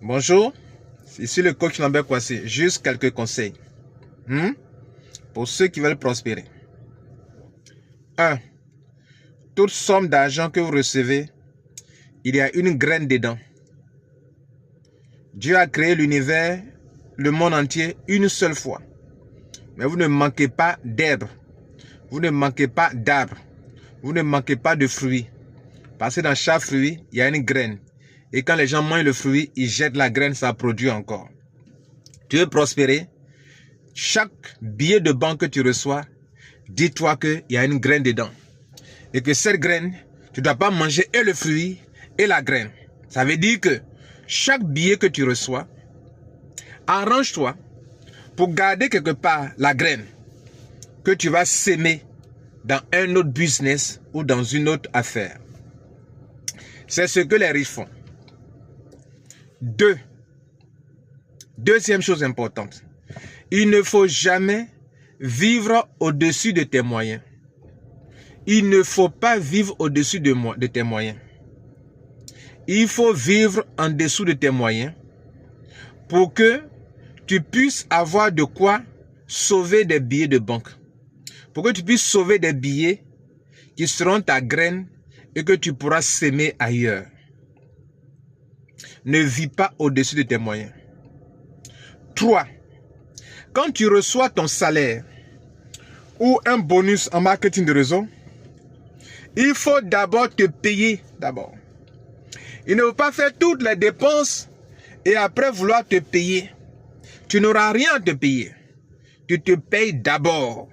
Bonjour, ici le coach Lambert Kwasi. Juste quelques conseils pour ceux qui veulent prospérer. 1. Toute somme d'argent que vous recevez, il y a une graine dedans. Dieu a créé l'univers, le monde entier, une seule fois. Mais vous ne manquez pas d'herbe. Vous ne manquez pas d'arbres. Vous ne manquez pas de fruits. Parce que dans chaque fruit, il y a une graine. Et quand les gens mangent le fruit, ils jettent la graine, ça produit encore. Tu veux prospérer? Chaque billet de banque que tu reçois, dis-toi qu'il y a une graine dedans. Et que cette graine, tu ne dois pas manger et le fruit et la graine. Ça veut dire que chaque billet que tu reçois, arrange-toi pour garder quelque part la graine que tu vas s'aimer dans un autre business ou dans une autre affaire. C'est ce que les riches font. 2. Deuxième chose importante. Il ne faut jamais vivre au-dessus de tes moyens. Il ne faut pas vivre au-dessus de tes moyens. Il faut vivre en dessous de tes moyens pour que tu puisses avoir de quoi sauver des billets de banque. Pour que tu puisses sauver des billets qui seront ta graine et que tu pourras s'aimer ailleurs. Ne vis pas au-dessus de tes moyens. 3. Quand tu reçois ton salaire ou un bonus en marketing de réseau, il faut d'abord te payer d'abord. Il ne faut pas faire toutes les dépenses et après vouloir te payer. Tu n'auras rien à te payer. Tu te payes d'abord.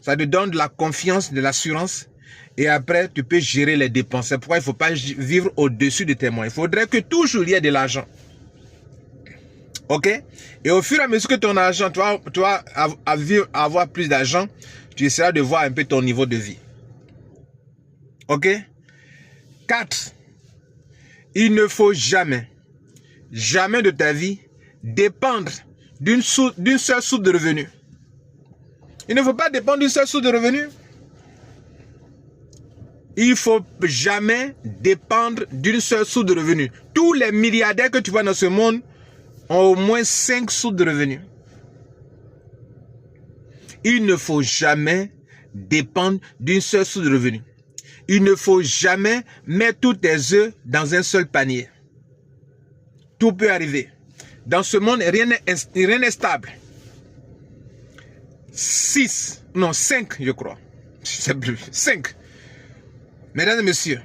Ça te donne de la confiance, de l'assurance. Et après, tu peux gérer les dépenses. C'est pourquoi il ne faut pas vivre au-dessus de tes moyens. Il faudrait que toujours il y ait de l'argent. Ok? Et au fur et à mesure que ton argent, tu vas avoir plus d'argent, tu essaieras de voir un peu ton niveau de vie. Ok? 4. Il ne faut jamais de ta vie dépendre d'une seule source de revenus. Il ne faut pas dépendre d'une seule source de revenus. Il ne faut jamais dépendre d'une seule source de revenus. Tous les milliardaires que tu vois dans ce monde ont au moins 5 sources de revenus. Il ne faut jamais dépendre d'une seule source de revenus. Il ne faut jamais mettre tous tes œufs dans un seul panier. Tout peut arriver. Dans ce monde, rien n'est stable. 5, je crois. Je ne sais plus. 5. Mesdames et messieurs,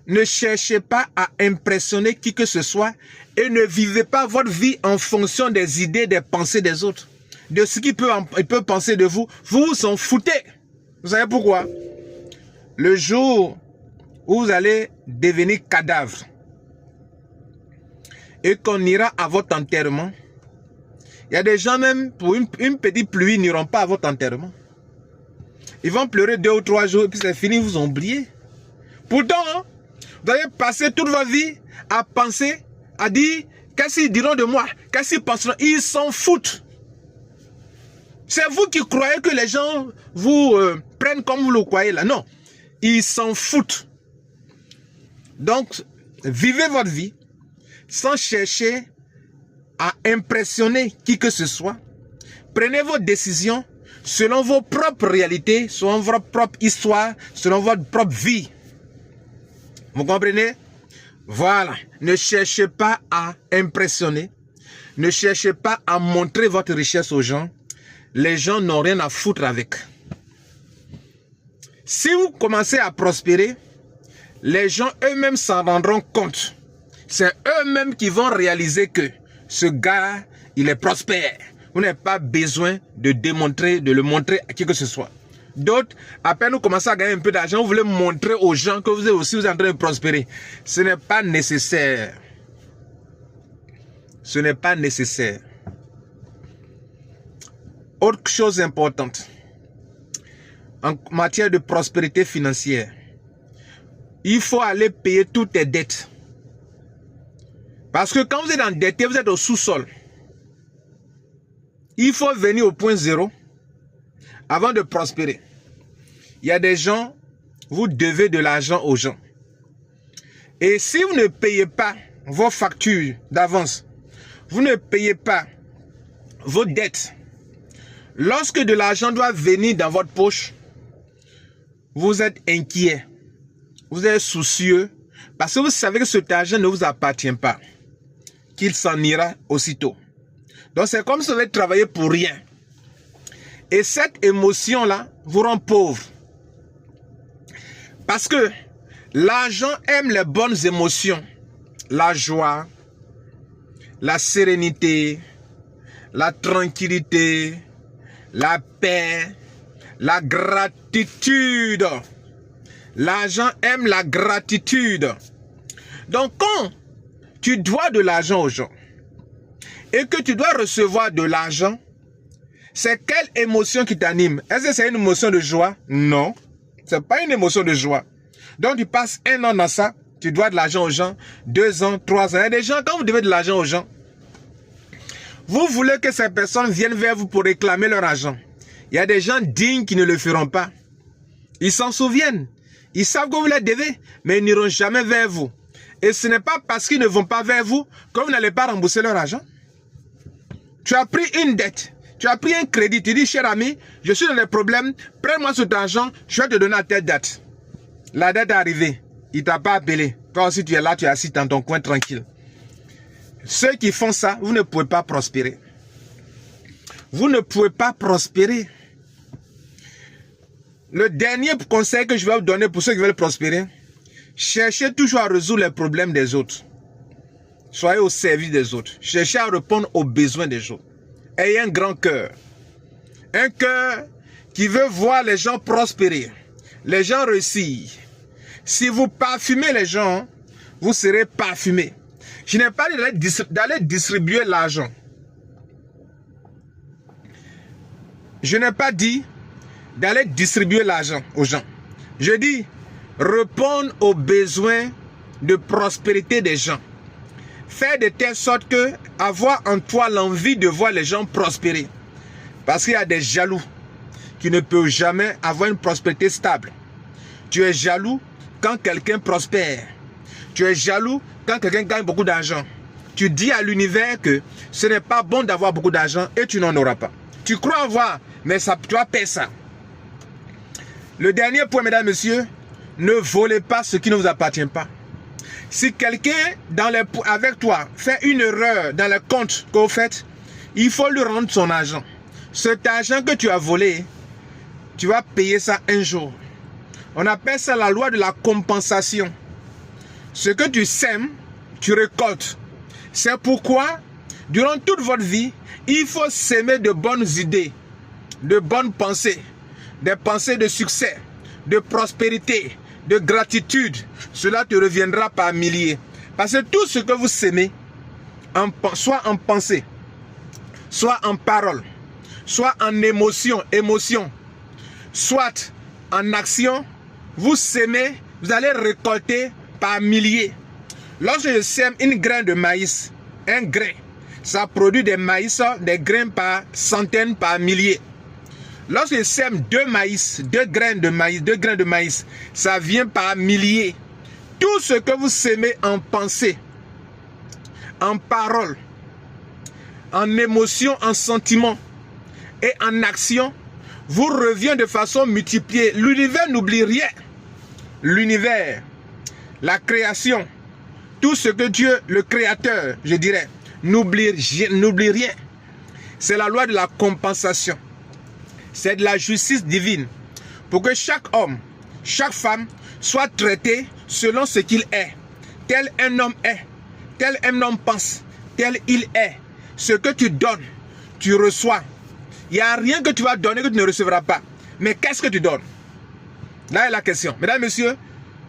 ne cherchez pas à impressionner qui que ce soit et ne vivez pas votre vie en fonction des idées, des pensées des autres. De ce qu'ils peuvent penser de vous, vous vous en foutez. Vous savez pourquoi? Le jour où vous allez devenir cadavre et qu'on ira à votre enterrement, il y a des gens même, pour une petite pluie, n'iront pas à votre enterrement. Ils vont pleurer 2 ou 3 jours et puis c'est fini, vous ont oublié. Pourtant, vous avez passé toute votre vie à penser, à dire, qu'est-ce qu'ils diront de moi? Qu'est-ce qu'ils penseront? Ils s'en foutent. C'est vous qui croyez que les gens vous prennent comme vous le croyez là. Non, ils s'en foutent. Donc, vivez votre vie sans chercher à impressionner qui que ce soit. Prenez vos décisions selon vos propres réalités, selon votre propre histoire, selon votre propre vie. Vous comprenez? Voilà. Ne cherchez pas à impressionner. Ne cherchez pas à montrer votre richesse aux gens. Les gens n'ont rien à foutre avec. Si vous commencez à prospérer, les gens eux-mêmes s'en rendront compte. C'est eux-mêmes qui vont réaliser que ce gars, il est prospère. Vous n'avez pas besoin de le montrer à qui que ce soit. D'autres, à peine vous commencez à gagner un peu d'argent, vous voulez montrer aux gens que vous êtes aussi en train de prospérer. Ce n'est pas nécessaire. Ce n'est pas nécessaire. Autre chose importante, en matière de prospérité financière, il faut aller payer toutes tes dettes. Parce que quand vous êtes endetté, vous êtes au sous-sol. Il faut venir au point zéro avant de prospérer. Il y a des gens, vous devez de l'argent aux gens. Et si vous ne payez pas vos factures d'avance, vous ne payez pas vos dettes, lorsque de l'argent doit venir dans votre poche, vous êtes inquiet, vous êtes soucieux, parce que vous savez que cet argent ne vous appartient pas, qu'il s'en ira aussitôt. Donc c'est comme si vous avez travaillé pour rien. Et cette émotion-là vous rend pauvre. Parce que l'argent aime les bonnes émotions. La joie, la sérénité, la tranquillité, la paix, la gratitude. L'argent aime la gratitude. Donc quand tu dois de l'argent aux gens et que tu dois recevoir de l'argent, c'est quelle émotion qui t'anime? Est-ce que c'est une émotion de joie? Non, ce n'est pas une émotion de joie. Donc tu passes 1 an dans ça, tu dois de l'argent aux gens, 2 ans, 3 ans. Il y a des gens, quand vous devez de l'argent aux gens, vous voulez que ces personnes viennent vers vous pour réclamer leur argent. Il y a des gens dignes qui ne le feront pas. Ils s'en souviennent. Ils savent que vous les devez, mais ils n'iront jamais vers vous. Et ce n'est pas parce qu'ils ne vont pas vers vous que vous n'allez pas rembourser leur argent. Tu as pris une dette, tu as pris un crédit, tu dis, cher ami, je suis dans des problèmes, prends-moi cet argent, je vais te donner à telle date. La date est arrivée, il ne t'a pas appelé. Toi aussi tu es là, tu es assis dans ton coin tranquille. Ceux qui font ça, vous ne pouvez pas prospérer. Vous ne pouvez pas prospérer. Le dernier conseil que je vais vous donner pour ceux qui veulent prospérer, cherchez toujours à résoudre les problèmes des autres. Soyez au service des autres. Cherchez à répondre aux besoins des autres. Ayez un grand cœur. Un cœur qui veut voir les gens prospérer. Les gens réussir. Si vous parfumez les gens, vous serez parfumé. Je n'ai pas dit d'aller distribuer l'argent. Je n'ai pas dit d'aller distribuer l'argent aux gens. Je dis répondre aux besoins de prospérité des gens. Faire de telle sorte que avoir en toi l'envie de voir les gens prospérer. Parce qu'il y a des jaloux qui ne peuvent jamais avoir une prospérité stable. Tu es jaloux quand quelqu'un prospère. Tu es jaloux quand quelqu'un gagne beaucoup d'argent. Tu dis à l'univers que ce n'est pas bon d'avoir beaucoup d'argent et tu n'en auras pas. Tu crois avoir, mais ça, tu vas perdre ça. Le dernier point, mesdames, messieurs, ne volez pas ce qui ne vous appartient pas. Si quelqu'un avec toi fait une erreur dans le compte que vous faites, il faut lui rendre son argent. Cet argent que tu as volé, tu vas payer ça un jour. On appelle ça la loi de la compensation. Ce que tu sèmes, tu récoltes. C'est pourquoi, durant toute votre vie, il faut s'aimer de bonnes idées, de bonnes pensées, des pensées de succès, de prospérité, de gratitude. Cela te reviendra par milliers. Parce que tout ce que vous s'aimez, soit en pensée, soit en parole, soit en émotion, soit en action, vous s'aimez, vous allez récolter par milliers. Lorsque je sème une graine de maïs, un grain, ça produit des maïs, des grains par centaines, par milliers. Lorsque je sème 2 graines de maïs, ça vient par milliers. Tout ce que vous sémez en pensée, en parole, en émotion, en sentiment et en action, vous revient de façon multipliée. L'univers n'oublie rien. L'univers, la création, tout ce que Dieu, le Créateur, je dirais, n'oublie rien. C'est la loi de la compensation. C'est de la justice divine. Pour que chaque homme, chaque femme soit traité selon ce qu'il est. Tel un homme est, tel un homme pense, tel il est. Ce que tu donnes, tu reçois. Il n'y a rien que tu vas donner que tu ne recevras pas. Mais qu'est-ce que tu donnes? Là est la question. Mesdames, messieurs,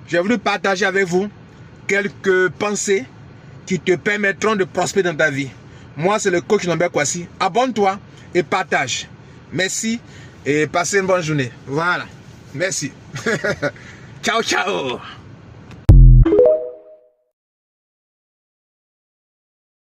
j'ai voulu partager avec vous quelques pensées qui te permettront de prospérer dans ta vie. Moi, c'est le coach Lambert Kouassi. Abonne-toi et partage. Merci et passez une bonne journée. Voilà. Merci. Ciao, ciao.